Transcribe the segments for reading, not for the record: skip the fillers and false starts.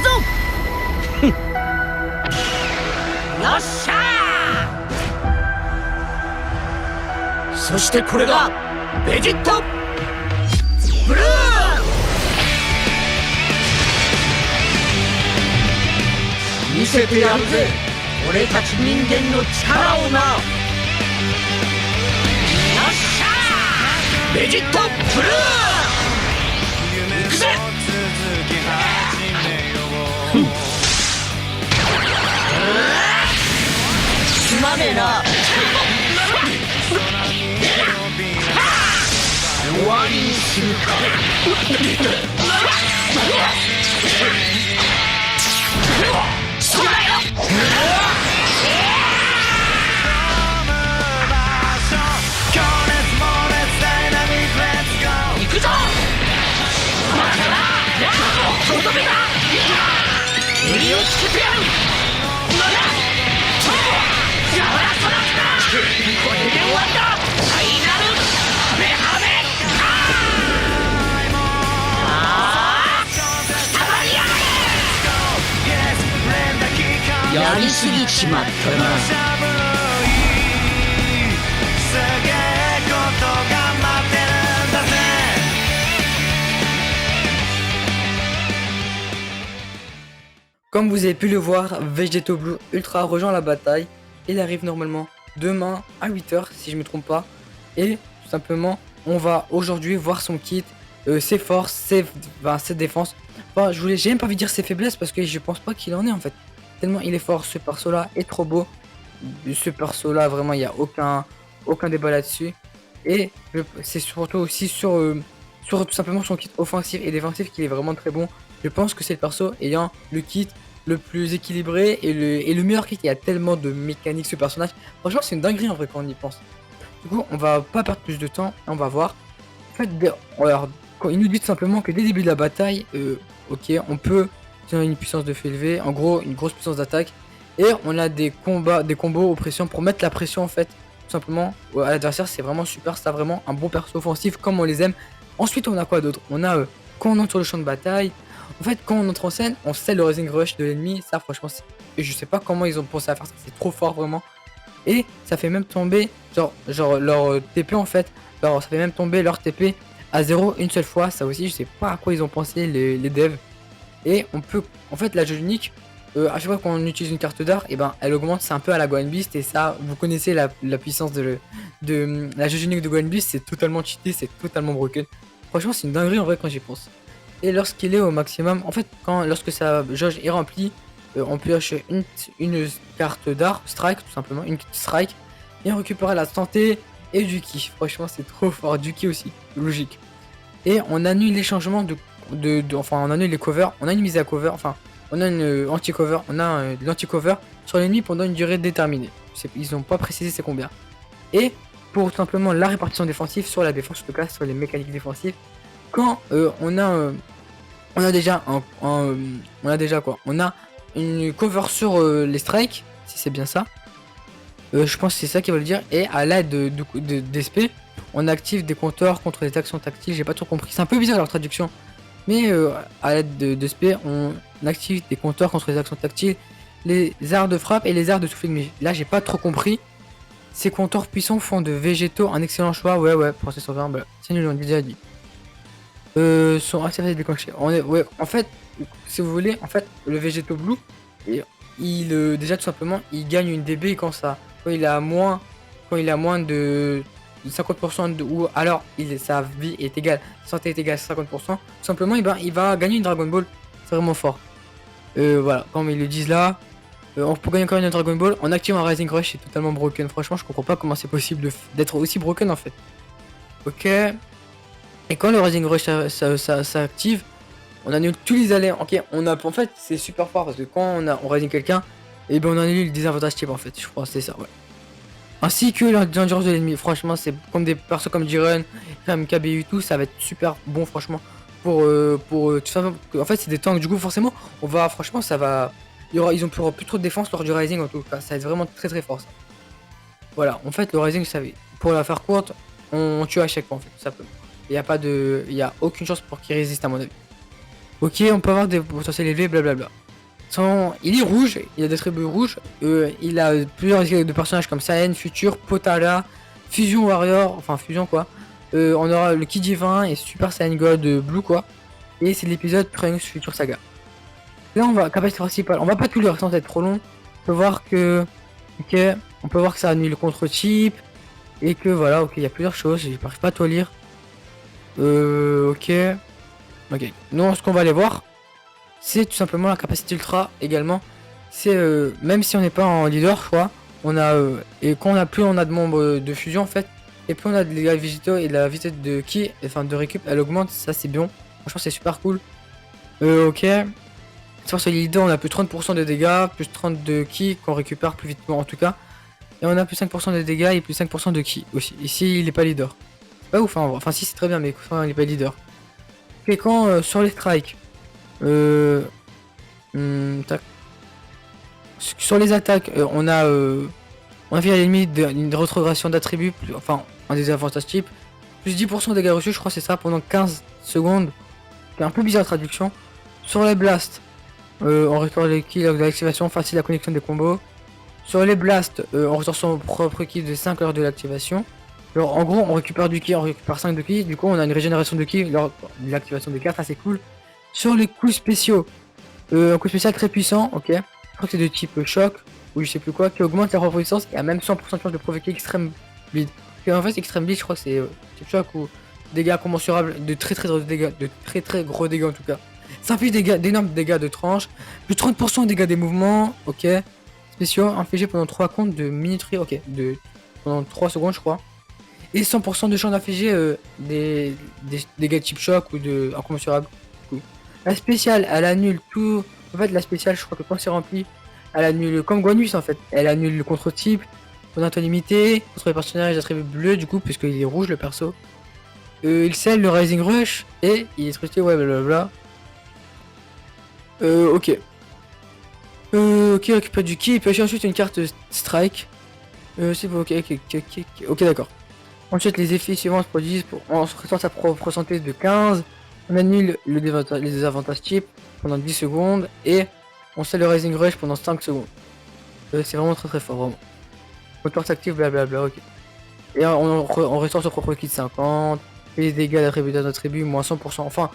ぞ。よっしゃー。そしてこれがベジットブルー。見せてやるぜ、俺たち人間の力をな。よっしゃー、ベジットブルー。行くぜ。すまねえな。終わりにするか。そうだよ。行くぞ。飛びだ。襟をつけてやる。これで終わった。ファイナルハメハメ。やりすぎちまったな。Comme vous avez pu le voir, Vegeto Blue Ultra rejoint la bataille. Il arrive normalement demain à 8h si je me trompe pas. Et tout simplement, on va aujourd'hui voir son kit, ses forces, ses défenses. Enfin, j'ai même pas envie de dire ses faiblesses parce que je pense pas qu'il en est en fait. Tellement il est fort, ce perso là est trop beau. Ce perso là, vraiment, il n'y a aucun débat là-dessus. Et c'est surtout aussi sur tout simplement son kit offensif et défensif qui est vraiment très bon. Je pense que c'est le perso ayant le kit le plus équilibré et le meilleur kit. Il y a tellement de mécaniques ce personnage. Franchement, c'est une dinguerie en vrai quand on y pense. Du coup, on va pas perdre plus de temps. On va voir. En fait, alors, il nous dit tout simplement que dès le début de la bataille, ok, on peut faire une puissance de feu élevée. En gros, une grosse puissance d'attaque. Et on a des combos aux pressions pour mettre la pression en fait. Tout simplement à l'adversaire. C'est vraiment super. C'est vraiment un bon perso offensif comme on les aime. Ensuite, on a quoi d'autre? On a quand on entre sur le champ de bataille. En fait, quand on entre en scène, on sait le Rising Rush de l'ennemi. Ça, franchement, je sais pas comment ils ont pensé à faire ça. C'est trop fort, vraiment. Et ça fait même tomber, genre leur TP en fait. Alors, ça fait même tomber leur TP à 0 une seule fois. Ça aussi, je sais pas à quoi ils ont pensé les devs. Et on peut, en fait, la jauge unique, à chaque fois qu'on utilise une carte d'art, et ben, elle augmente. C'est un peu à la Gohan Beast. Et ça, vous connaissez la puissance de la jauge unique de Gohan Beast. C'est totalement cheaté, c'est totalement broken. Franchement, c'est une dinguerie en vrai quand j'y pense. Et lorsqu'il est au maximum, en fait, lorsque sa jauge est remplie, on pioche une carte d'art, strike tout simplement, une strike, et on récupère la santé et du ki. Franchement, c'est trop fort, du ki aussi, logique. Et on annule les changements enfin, on annule les covers, on a une mise à cover, enfin, on a une anti-cover, on a de l'anti-cover sur l'ennemi pendant une durée déterminée. Ils n'ont pas précisé c'est combien. Et pour tout simplement la répartition défensive sur la défense, en tout cas sur les mécaniques défensives, quand on a déjà quoi? On a une cover sur les strikes, si c'est bien ça. Je pense que c'est ça qui va le dire. Et à l'aide d'SP, on active des compteurs contre les actions tactiles. J'ai pas trop compris. C'est un peu bizarre leur traduction. Mais à l'aide d'SP, on active des compteurs contre les actions tactiles, les arts de frappe et les arts de souffle ennemi. Là, j'ai pas trop compris. Ces compteurs puissants font de végétaux un excellent choix. Ouais, pour ces sauvegardes, bah, c'est nul, on l'a déjà dit. Sont assez faciles à déclencher. Ouais, en fait, si vous voulez, en fait, le Vegeto Blue, déjà tout simplement, il gagne une DB quand il a moins de 50% ou alors sa vie est égale, santé est égale à 50%. Tout simplement, il va gagner une Dragon Ball. C'est vraiment fort. Voilà, comme ils le disent là, on peut gagner encore une Dragon Ball en activant un Rising Rush. C'est totalement broken. Franchement, je comprends pas comment c'est possible d'être aussi broken en fait. Ok. Et quand le Rising Rush s'active, on annule tous les allers. Ok, en fait, c'est super fort parce que quand on Rising quelqu'un, et ben on annule le désavantage type en fait. Je crois que c'est ça, ouais. Ainsi que l'endurance de l'ennemi. Franchement, c'est comme des persos comme Jiren, comme KBU, tout, ça va être super bon, franchement. Pour tout simplement. En fait, c'est des tanks. Du coup, forcément, franchement, ça va. Ils auront plus trop de défense lors du Rising en tout cas. Ça va être vraiment très très fort ça. Voilà, en fait, le Rising, pour la faire courte, on tue à chaque fois en fait, tout simplement. Il y a aucune chance pour qu'il résiste à mon avis. Ok, on peut avoir des potentiels élevés, blablabla. Il est rouge, il a des attributs rouges. Il a plusieurs de personnages comme Saiyan, Future, Potala, Fusion Warrior, enfin Fusion quoi. On aura le Ki Divin et Super Saiyan God Blue quoi. Et c'est l'épisode Trunks Future Saga. Là on va, capacité principale, on va pas tout lire sans être trop long. On peut voir que, ok, on peut voir que ça annule le contre-type. Et que voilà, ok, il y a plusieurs choses, j'arrive pas à tout lire. Ok. Ok, non, ce qu'on va aller voir, c'est tout simplement la capacité ultra également. C'est même si on n'est pas en leader, je crois, on a et quand on a plus on a de membres de fusion en fait, et plus on a de dégâts végétaux et la vitesse de ki, enfin de récup, elle augmente, ça c'est bien. Franchement c'est super cool. Ok. Sur ce leader on a plus 30% de dégâts, plus 30 de ki qu'on récupère plus vite en tout cas. Et on a plus 5% de dégâts et plus 5% de ki aussi. Ici il est pas leader. C'est pas ouf hein, enfin si c'est très bien mais quand il est pas leader. Et quand sur les strikes. Tac. Sur les attaques, on a fait à la limite une rétrogradation d'attributs, enfin un désavantage type, plus 10% de dégâts reçus, je crois c'est ça, pendant 15 secondes. C'est un peu bizarre la traduction. Sur les blasts, on restaure les kills de l'activation, facile la connexion des combos. Sur les blasts, on ressort son propre kill de 5 lors de l'activation. Alors en gros on récupère du ki, on récupère 5 de ki, du coup on a une régénération de ki lors de l'activation de cartes, ça c'est cool. Sur les coups spéciaux, un coup spécial très puissant, ok. Je crois que c'est de type choc, ou je sais plus quoi, qui augmente la propre puissance et a même 100% de chance de provoquer extrême bleed. Et en fait extrême bleed je crois que c'est type choc ou dégâts commensurables de très gros dégâts, gros dégâts en tout cas. Ça inflige d'énormes dégâts de tranche, plus 30% de dégâts des mouvements, ok. Spéciaux infligés pendant 3 comptes de minuterie, ok, pendant 3 secondes je crois. Et 100% de chance d'infliger des dégâts type choc ou de incommensurables. La spéciale, elle annule tout. En fait, la spéciale, je crois que quand c'est rempli, elle annule comme Guanus en fait. Elle annule le contre-type, pendant un temps limité, contre les personnages d'attributs bleus du coup, puisqu'il est rouge le perso. Il scelle le Rising Rush et il est truqué, ouais, blablabla. Ok. Ok, récupère du ki, il peut acheter ensuite une carte Strike. C'est bon, ok, d'accord. Ensuite, les effets suivants se produisent pour on ressort sa propre santé de 15. On annule les désavantages type pendant 10 secondes et on sait le Rising Rush pendant 5 secondes. C'est vraiment très fort, vraiment. Moteur s'active, blablabla, ok. Et on ressort son propre kit de 50. Et les dégâts d'attribut d'un attribut, moins 100%. Enfin,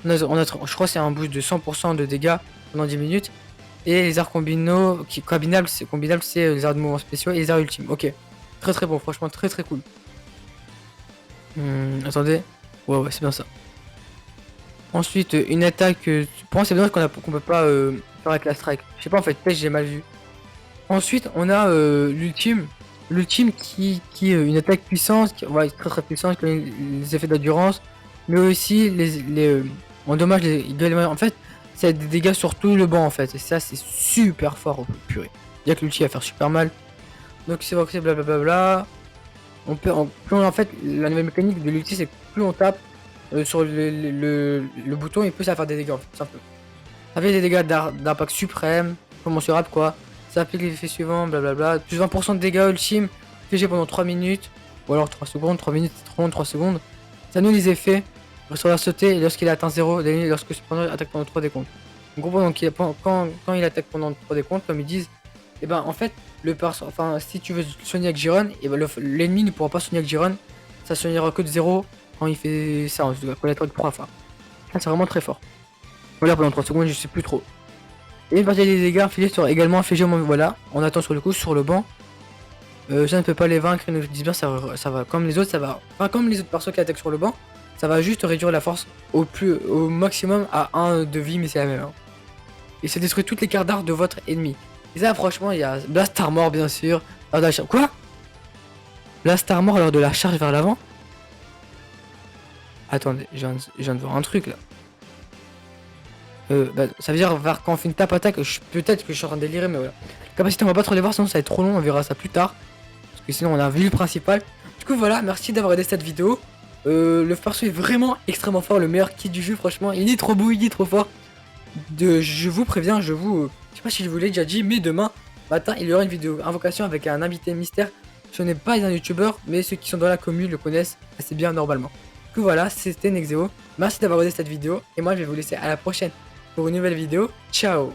je crois que c'est un boost de 100% de dégâts pendant 10 minutes. Et les arts combinables, c'est les arts de mouvement spéciaux et les arts ultimes. Ok. Très bon, franchement, très cool. Attendez. Ouais, c'est bien ça. Ensuite, une attaque. Pour moi, c'est dommage qu'on peut pas faire avec la strike. Je sais pas, en fait, peut-être j'ai mal vu. Ensuite, on a l'ultime. L'ultime qui est une attaque puissante, ouais, très puissante, qui a les effets d'endurance, mais aussi on dommage en fait, c'est des dégâts sur tout le banc en fait, et ça c'est super fort, oh, purée. Il y a que l'ulti à faire super mal. Donc c'est vrai que c'est blablabla. En fait, la nouvelle mécanique de l'ulti, c'est que plus on tape sur le bouton, et plus ça va faire des dégâts en fait, simplement. Ça fait des dégâts d'impact suprême, commensurable quoi. Ça applique l'effet suivant, blablabla. Plus 20% de dégâts ultime, infligé pendant 3 minutes. Ou alors 3 secondes, 3 minutes, c'est trop long, 3 secondes. Ça nous les effets. Sur la sauter, et lorsqu'il atteint 0, lorsque cependant il attaque pendant 3 décomptes. En gros, donc, quand il attaque pendant 3 décomptes, comme ils disent, et ben en fait, si tu veux soigner avec Giron, et ben l'ennemi ne pourra pas soigner avec Giron. Ça soignera que de 0 quand il fait ça, quand il attaque 3 fois. Ça c'est vraiment très fort. Voilà, pendant 3 secondes, je sais plus trop. Et une partie des dégâts infligés sera également infligée au moment, voilà, on attend sur le coup sur le banc. Ça ne peut pas les vaincre, ils nous disent bien, ça va comme les autres, ça va. Enfin, comme les autres persos qui attaquent sur le banc, ça va juste réduire la force au maximum à 1 de vie, mais c'est la même. Hein. Et ça détruit toutes les cartes d'art de votre ennemi. Et ça, franchement, il y a Blast Armor, bien sûr. Quoi? Blast Armor lors de la charge vers l'avant? Attendez, je viens de voir un truc là. Ça veut dire quand on fait une tape attaque, peut-être que je suis en train de délirer, mais voilà. Capacité, on va pas trop les voir, sinon ça va être trop long, on verra ça plus tard. Parce que sinon on a vu le principal. Du coup voilà, merci d'avoir aidé cette vidéo. Le perso est vraiment extrêmement fort, le meilleur kit du jeu, franchement. Il est trop beau, il est trop fort. Je vous préviens, je sais pas si je vous l'ai déjà dit, mais demain matin il y aura une vidéo invocation avec un invité mystère. Ce n'est pas un youtubeur, mais ceux qui sont dans la commune le connaissent assez bien normalement. Du coup voilà, c'était Nexeo. Merci d'avoir regardé cette vidéo et moi je vais vous laisser à la prochaine pour une nouvelle vidéo. Ciao.